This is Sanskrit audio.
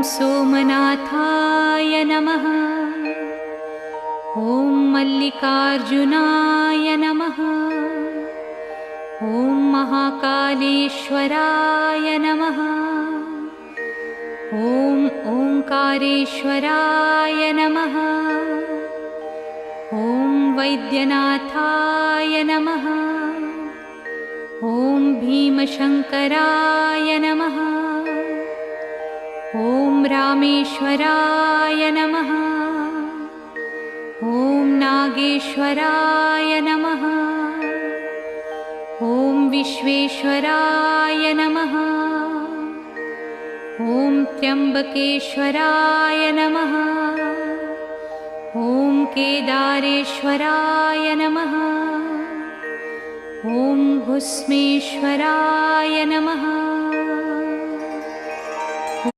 सोमनाथाय नमः। ॐ मल्लिकार्जुनाय नमः। ॐ महाकालेश्वराय नमः। ॐ ओंकारेश्वराय नमः। ॐ वैद्यनाथाय नमः। ॐ भीमशंकराय नमः। ॐ रामेश्वराय नमः। ॐ नागेश्वराय नमः। ॐ विश्वेश्वराय नमः। ॐ त्र्यंबकेश्वराय नमः। ॐ केदारेश्वराय नमः। ॐ भुस्मेश्वराय नमः।